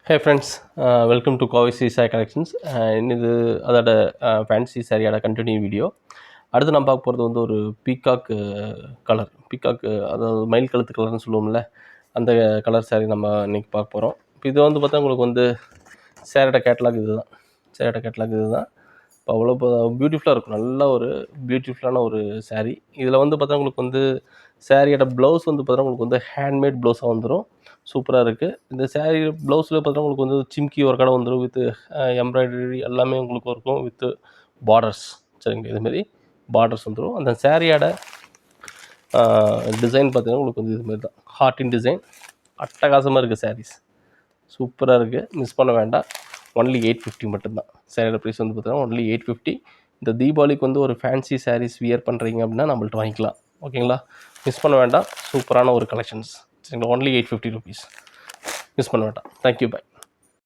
Hey friends, welcome to Kovai sorry collections. இது அதோட fancy சாரியோட கண்டினியூ வீடியோ. அடுத்து நம்ம பார்க்க போகிறது வந்து ஒரு பீகாக் கலர், அதாவது மயில் கழுத்து கலர்னு சொல்லுவோம்ல, அந்த கலர் சாரி நம்ம இன்றைக்கி பார்க்க போகிறோம். இப்போ இது வந்து பார்த்தா உங்களுக்கு வந்து சேரோட கேட்லாக் இது தான். இப்போ அவ்வளோ பியூட்டிஃபுல்லாக இருக்கும், நல்ல ஒரு பியூட்டிஃபுல்லான ஒரு சாரீ. இதில் வந்து பார்த்தா உங்களுக்கு வந்து சாரியோட ப்ளவுஸ் வந்து பார்த்தா உங்களுக்கு வந்து ஹேண்ட்மேட் ப்ளவுஸாக வந்துடும். சூப்பராக இருக்குது. இந்த சாரீ ப்ளவுஸில் பார்த்தா உங்களுக்கு வந்து சிம்கி ஒரு கடை வந்துடும், வித் எம்ப்ராய்டரி எல்லாமே உங்களுக்கு இருக்கும், வித் பார்டர்ஸ். சரிங்க, இதுமாரி பார்டர்ஸ் வந்துடும். அந்த சாரியோட டிசைன் பார்த்தீங்கன்னா உங்களுக்கு வந்து இதுமாரி தான், ஹார்ட்டின் டிசைன். அட்டகாசமாக இருக்குது சாரீஸ், சூப்பராக இருக்குது, மிஸ் பண்ண வேண்டாம். ஒன்லி 850 மட்டும்தான். சாரியோட ப்ரைஸ் வந்து பார்த்தீங்கன்னா ஒன்லி 850. இந்த தீபாவளிக்கு வந்து ஒரு ஃபேன்சி சாரீஸ் வியர் பண்ணுறீங்க அப்படின்னா நம்மள்ட்ட வாங்கிக்கலாம். ஓகேங்களா, மிஸ் பண்ண வேண்டாம். சூப்பரான ஒரு கலெக்ஷன்ஸ். சரிங்களா, ஒன்லி 850 ருபீஸ். மிஸ் பண்ண வேண்டாம். Thank you, by.